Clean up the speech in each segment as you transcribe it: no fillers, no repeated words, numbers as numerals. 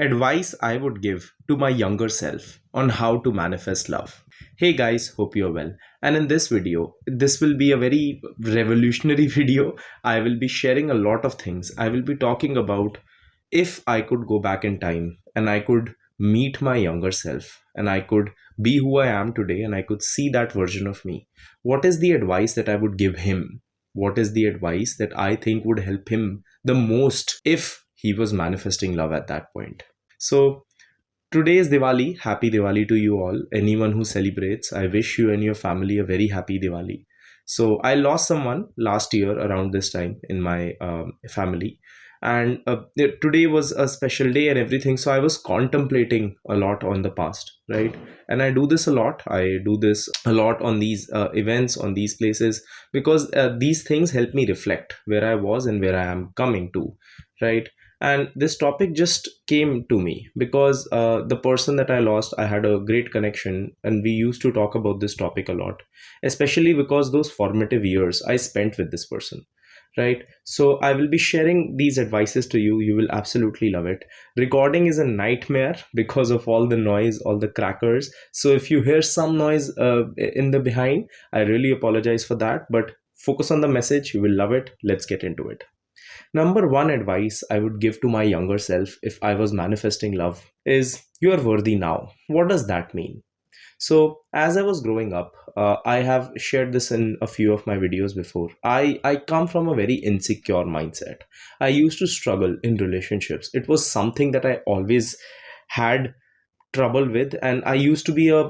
Advice I would give to my younger self on how to manifest love. Hey guys, hope you're well. And in this video, this will be a very revolutionary video. I will be sharing a lot of things. I will be talking about if I could go back in time and I could meet my younger self and I could be who I am today and I could see that version of me. What is the advice that I would give him? What is the advice that I think would help him the most if he was manifesting love at that point? So, today is Diwali. Happy Diwali to you all. Anyone who celebrates, I wish you and your family a very happy Diwali. So, I lost someone last year around this time in my family, and today was a special day and everything. So, I was contemplating a lot on the past, right? And I do this a lot. I do this a lot on these events, on these places, because these things help me reflect where I was and where I am coming to, right? And this topic just came to me because the person that I lost, I had a great connection, and we used to talk about this topic a lot, especially because those formative years I spent with this person, right? So I will be sharing these advices to you. You will absolutely love it. Recording is a nightmare because of all the noise, all the crackers. So if you hear some noise in the behind, I really apologize for that, but focus on the message. You will love it. Let's get into it. Number one advice I would give to my younger self if I was manifesting love is you are worthy now. What does that mean? So, as I was growing up, I have shared this in a few of my videos before. I come from a very insecure mindset. I used to struggle in relationships. It was something that I always had trouble with, and I used to be a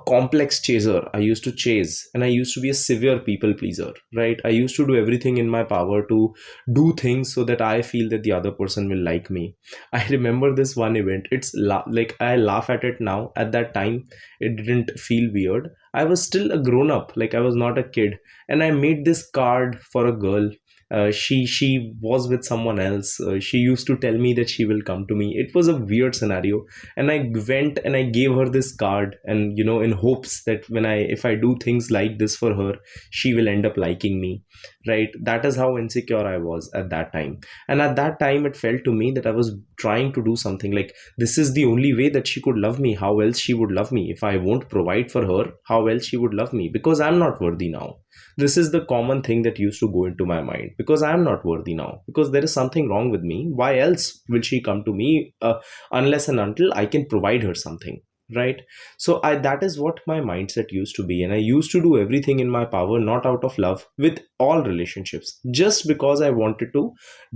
complex chaser. I used to chase, and I used to be a severe people pleaser, right? I used to do everything in my power to do things so that I feel that the other person will like me. I remember this one event. Like I laugh at it now. At that time it didn't feel weird. I was still a grown up, like I was not a kid, and I made this card for a girl. She was with someone else. She used to tell me that she will come to me. It was a weird scenario, and I went and I gave her this card, and in hopes that if I do things like this for her, she will end up liking me, right? That is how insecure I was at that time. And at that time it felt to me that I was trying to do something like, this is the only way that she could love me. How else she would love me? If I won't provide for her, how else she would love me? Because I'm not worthy now. This is the common thing that used to go into my mind, because I am not worthy now, because there is something wrong with me. Why else will she come to me, unless and until I can provide her something, right? So that is what my mindset used to be, and I used to do everything in my power, not out of love, with all relationships, just because I wanted to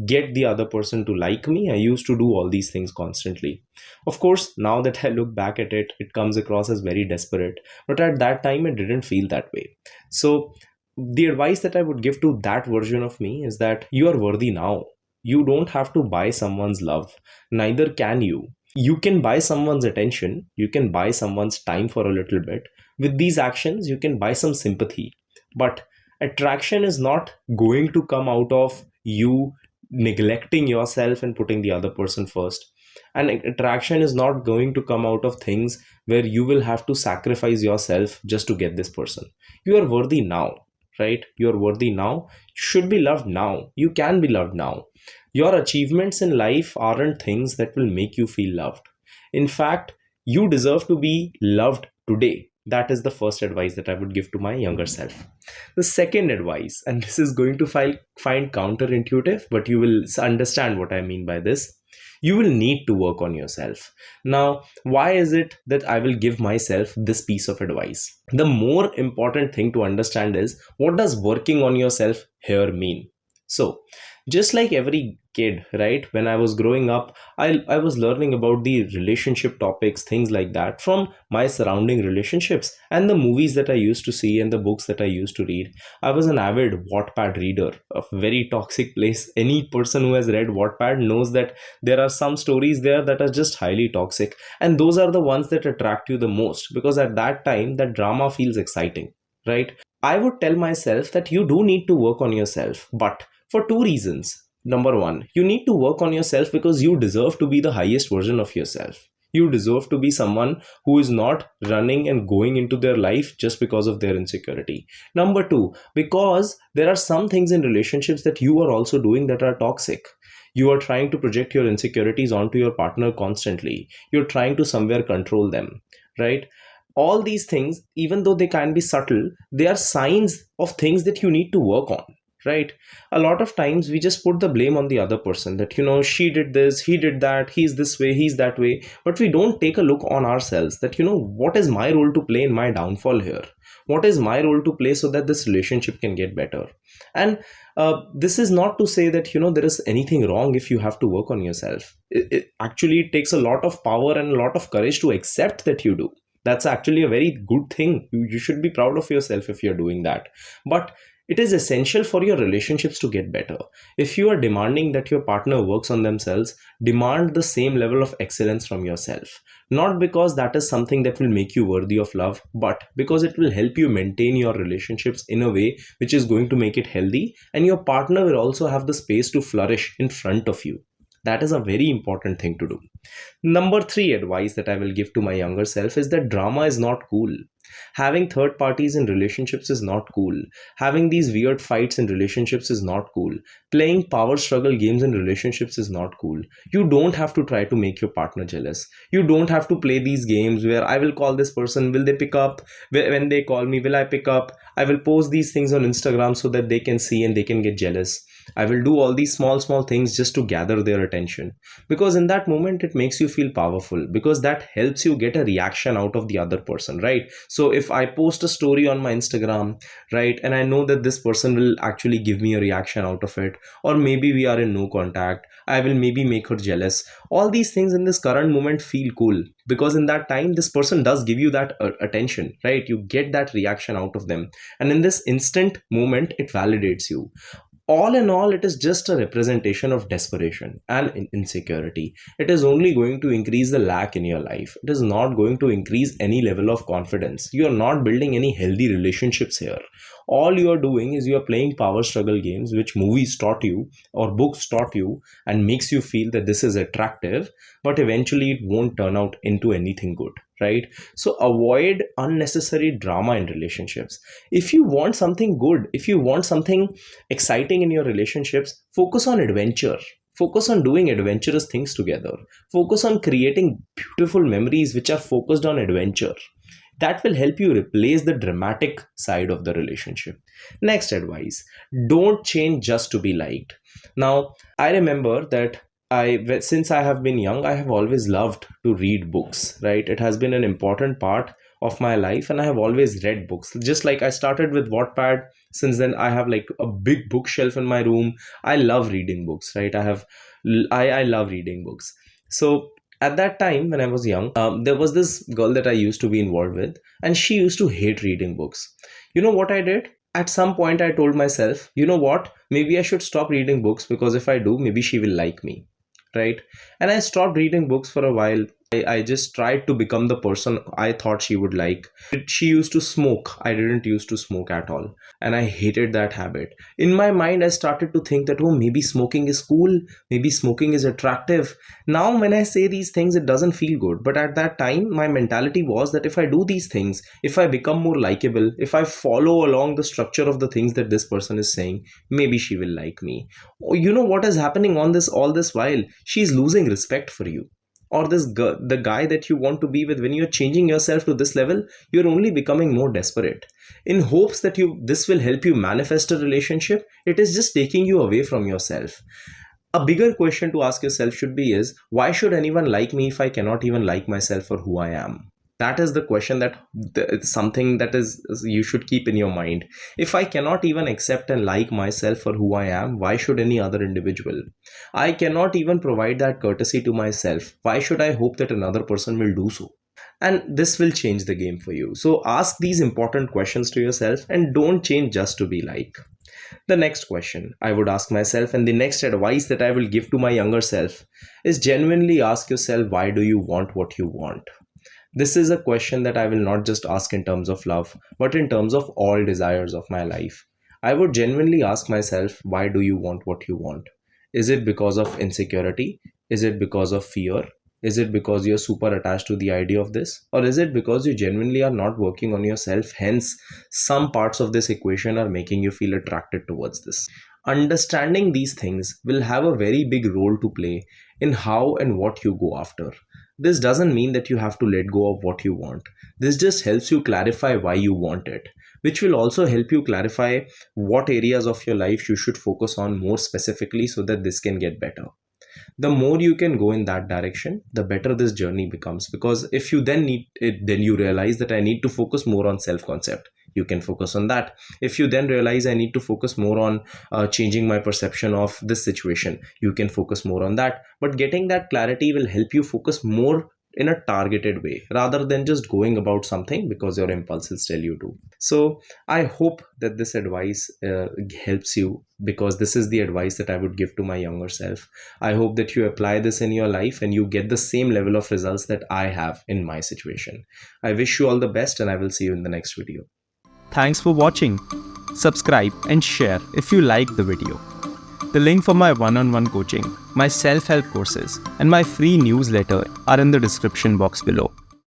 get the other person to like me. I used to do all these things constantly. Of course, now that I look back at it, it comes across as very desperate, but at that time it didn't feel that way. So the advice that I would give to that version of me is that you are worthy now. You don't have to buy someone's love, neither can you. You can buy someone's attention, you can buy someone's time for a little bit. With these actions, you can buy some sympathy. But attraction is not going to come out of you neglecting yourself and putting the other person first. And attraction is not going to come out of things where you will have to sacrifice yourself just to get this person. You are worthy now, right? You're worthy now. You should be loved now. You can be loved now. Your achievements in life aren't things that will make you feel loved. In fact, you deserve to be loved today. That is the first advice that I would give to my younger self. The second advice, and this is going to find counterintuitive, but you will understand what I mean by this. You will need to work on yourself. Now, why is it that I will give myself this piece of advice? The more important thing to understand is, what does working on yourself here mean? So, just like every kid, right? When I was growing up, I was learning about the relationship topics, things like that, from my surrounding relationships and the movies that I used to see and the books that I used to read. I was an avid Wattpad reader, a very toxic place. Any person who has read Wattpad knows that there are some stories there that are just highly toxic, and those are the ones that attract you the most, because at that time that drama feels exciting, right? I would tell myself that you do need to work on yourself, but for two reasons. Number one, you need to work on yourself because you deserve to be the highest version of yourself. You deserve to be someone who is not running and going into their life just because of their insecurity. Number two, because there are some things in relationships that you are also doing that are toxic. You are trying to project your insecurities onto your partner constantly. You're trying to somewhere control them, right? All these things, even though they can be subtle, they are signs of things that you need to work on, right? A lot of times we just put the blame on the other person, that she did this, he did that, he's this way, he's that way, but we don't take a look on ourselves, that what is my role to play in my downfall here? What is my role to play so that this relationship can get better? And this is not to say that there is anything wrong if you have to work on yourself. It actually takes a lot of power and a lot of courage to accept that you do. That's actually a very good thing. You should be proud of yourself if you're doing that. But it is essential for your relationships to get better. If you are demanding that your partner works on themselves, demand the same level of excellence from yourself. Not because that is something that will make you worthy of love, but because it will help you maintain your relationships in a way which is going to make it healthy, and your partner will also have the space to flourish in front of you. That is a very important thing to do. Number three advice that I will give to my younger self is that drama is not cool. Having third parties in relationships is not cool. Having these weird fights in relationships is not cool. Playing power struggle games in relationships is not cool. You don't have to try to make your partner jealous. You don't have to play these games where I will call this person, will they pick up? When they call me, will I pick up? I will post these things on Instagram so that they can see and they can get jealous. I will do all these small things just to gather their attention, because in that moment it makes you feel powerful, because that helps you get a reaction out of the other person, right? So if I post a story on my Instagram, right, and I know that this person will actually give me a reaction out of it, or maybe we are in no contact, I will maybe make her jealous. All these things in this current moment feel cool, because in that time this person does give you that attention, right? You get that reaction out of them, and in this instant moment it validates you. All in all, it is just a representation of desperation and insecurity. It is only going to increase the lack in your life. It is not going to increase any level of confidence. You are not building any healthy relationships here. All you are doing is you are playing power struggle games, which movies taught you or books taught you, and makes you feel that this is attractive, but eventually it won't turn out into anything good, right? So avoid unnecessary drama in relationships. If you want something good, if you want something exciting in your relationships, focus on adventure. Focus on doing adventurous things together. Focus on creating beautiful memories which are focused on adventure. That will help you replace the dramatic side of the relationship. Next advice: don't change just to be liked. Now, I remember that since I have been young, I have always loved to read books, right? It has been an important part of my life, and I have always read books. Just like I started with Wattpad, since then I have like a big bookshelf in my room. I love reading books, right? I love reading books. So at that time when I was young, there was this girl that I used to be involved with, and she used to hate reading books. You know what I did? At some point I told myself, you know what, maybe I should stop reading books, because if I do, maybe she will like me, right? And I stopped reading books for a while. I just tried to become the person I thought she would like. She used to smoke. I didn't used to smoke at all. And I hated that habit. In my mind, I started to think that, oh, maybe smoking is cool. Maybe smoking is attractive. Now, when I say these things, it doesn't feel good. But at that time, my mentality was that if I do these things, if I become more likable, if I follow along the structure of the things that this person is saying, maybe she will like me. Oh, you know what is happening on this all this while? She's losing respect for you, or the guy that you want to be with. When you're changing yourself to this level, you're only becoming more desperate in hopes that this will help you manifest a relationship. It is just taking you away from yourself. A bigger question to ask yourself should be is, why should anyone like me if I cannot even like myself for who I am? That is the question, that it's something that is you should keep in your mind. If I cannot even accept and like myself for who I am, why should any other individual? I cannot even provide that courtesy to myself. Why should I hope that another person will do so? And this will change the game for you. So ask these important questions to yourself, and don't change just to be like. The next question I would ask myself, and the next advice that I will give to my younger self, is genuinely ask yourself, why do you want what you want? This is a question that I will not just ask in terms of love, but in terms of all desires of my life. I would genuinely ask myself, why do you want what you want? Is it because of insecurity? Is it because of fear? Is it because you're super attached to the idea of this? Or is it because you genuinely are not working on yourself? Hence, some parts of this equation are making you feel attracted towards this. Understanding these things will have a very big role to play in how and what you go after. This doesn't mean that you have to let go of what you want. This just helps you clarify why you want it, which will also help you clarify what areas of your life you should focus on more specifically so that this can get better. The more you can go in that direction, the better this journey becomes. Because if you then need it, then you realize that I need to focus more on self concept, you can focus on that. If you then realize I need to focus more on changing my perception of this situation, you can focus more on that. But getting that clarity will help you focus more in a targeted way rather than just going about something because your impulses tell you to. So I hope that this advice helps you, because this is the advice that I would give to my younger self. I hope that you apply this in your life and you get the same level of results that I have in my situation. I wish you all the best, and I will see you in the next video. Thanks for watching. Subscribe and share if you liked the video. The link for my one-on-one coaching, my self-help courses, and my free newsletter are in the description box below.